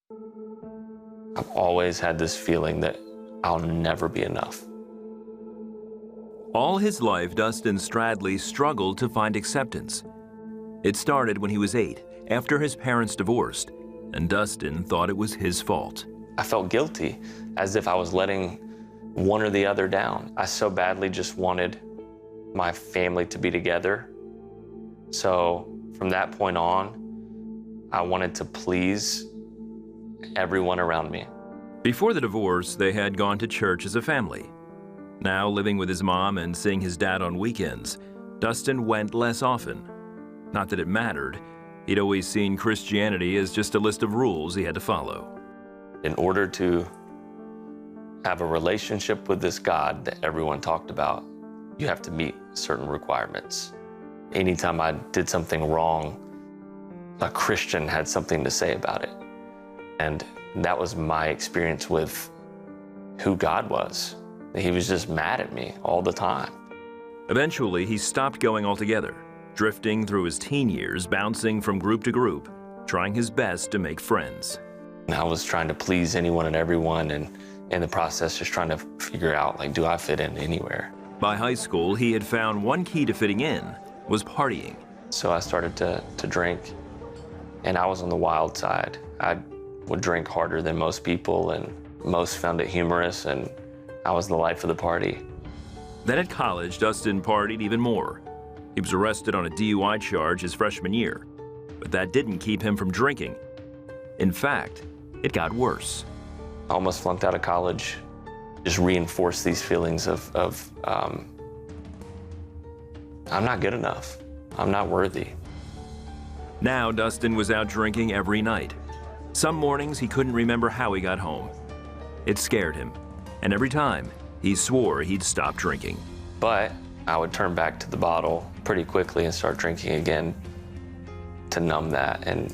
I've always had this feeling that I'll never be enough. All his life, Dustin Stradley struggled to find acceptance. It started when he was 8, after his parents divorced, and Dustin thought it was his fault. I felt guilty, as if I was letting one or the other down. I so badly just wanted my family to be together. So from that point on, I wanted to please everyone around me. Before the divorce, they had gone to church as a family. Now, living with his mom and seeing his dad on weekends, Dustin went less often. Not that it mattered. He'd always seen Christianity as just a list of rules he had to follow. In order to have a relationship with this God that everyone talked about, you have to meet certain requirements. Anytime I did something wrong, a Christian had something to say about it. And that was my experience with who God was. He was just mad at me all the time. Eventually, he stopped going altogether, drifting through his teen years, bouncing from group to group, trying his best to make friends. I was trying to please anyone and everyone, and in the process, just trying to figure out, like, do I fit in anywhere? By high school, he had found one key to fitting in was partying. So I started to drink, and I was on the wild side. I would drink harder than most people, and most found it humorous, and I was the life of the party. Then at college, Dustin partied even more. He was arrested on a DUI charge his freshman year, but that didn't keep him from drinking. In fact, it got worse. I almost flunked out of college, just reinforced these feelings of I'm not good enough. I'm not worthy. Now Dustin was out drinking every night. Some mornings he couldn't remember how he got home. It scared him, and every time he swore he'd stop drinking. But I would turn back to the bottle pretty quickly and start drinking again to numb that and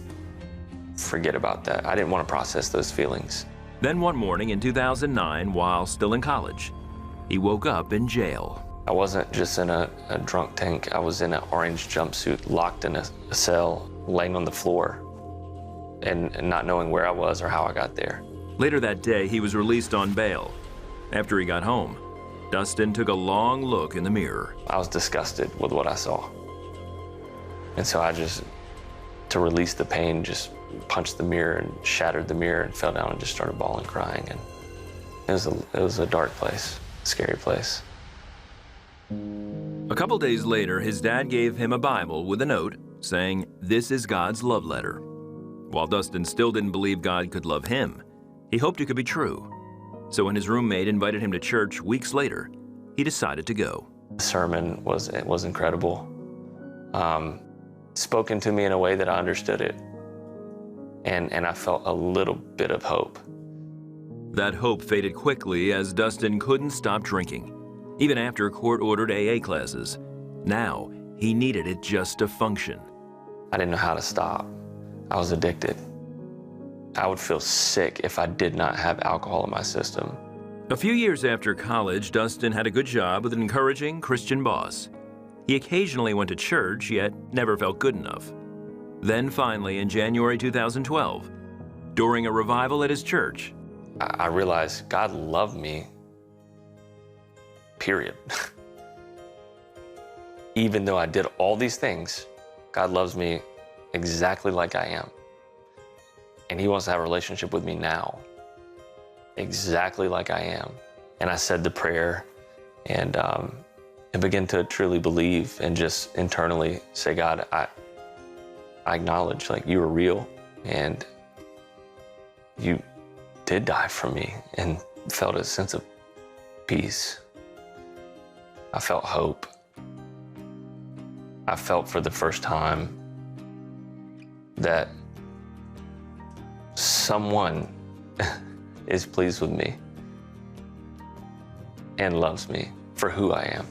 forget about that. I didn't want to process those feelings. Then one morning in 2009, while still in college, he woke up in jail. I wasn't just in a drunk tank. I was in an orange jumpsuit, locked in a cell, laying on the floor, and not knowing where I was or how I got there. Later that day, he was released on bail. After he got home, Dustin took a long look in the mirror. I was disgusted with what I saw. And so I just, to release the pain, just punched the mirror and shattered the mirror and fell down and just started bawling, crying. And it was a dark place, a scary place. A couple days later, his dad gave him a Bible with a note saying, "This is God's love letter." While Dustin still didn't believe God could love him, he hoped it could be true. So when his roommate invited him to church weeks later, he decided to go. The sermon was incredible. Spoken to me in a way that I understood it. And I felt a little bit of hope. That hope faded quickly as Dustin couldn't stop drinking, even after court-ordered AA classes. Now, he needed it just to function. I didn't know how to stop. I was addicted. I would feel sick if I did not have alcohol in my system. A few years after college, Dustin had a good job with an encouraging Christian boss. He occasionally went to church, yet never felt good enough. Then finally, in January 2012, during a revival at his church, I realized God loved me, period. Even though I did all these things, God loves me exactly like I am. And he wants to have a relationship with me now, exactly like I am. And I said the prayer and began to truly believe and just internally say, God, I acknowledge, like, you are real and you did die for me, and felt a sense of peace. I felt hope. I felt for the first time that someone is pleased with me and loves me for who I am.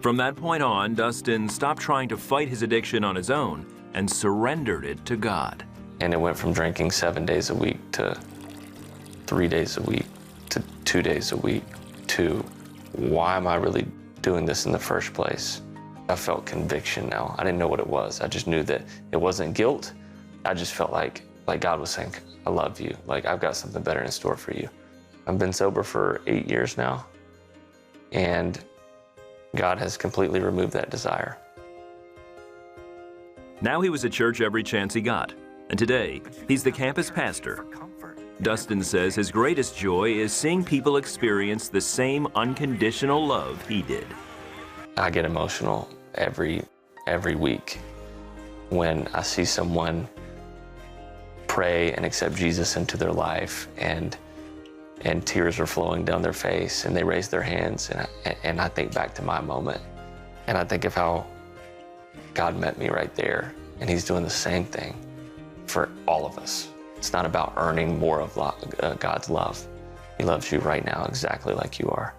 From that point on, Dustin stopped trying to fight his addiction on his own and surrendered it to God. And it went from drinking 7 days a week to 3 days a week to 2 days a week to why am I really doing this in the first place? I felt conviction now. I didn't know what it was. I just knew that it wasn't guilt. I just felt like like God was saying, I love you. Like, I've got something better in store for you. I've been sober for 8 years now, and God has completely removed that desire. Now he was at church every chance he got, and today he's the campus pastor. Dustin says his greatest joy is seeing people experience the same unconditional love he did. I get emotional every week when I see someone pray and accept Jesus into their life, and tears are flowing down their face, and they raise their hands, and I think back to my moment, and I think of how God met me right there, and he's doing the same thing for all of us. It's not about earning more of God's love. He loves you right now exactly like you are.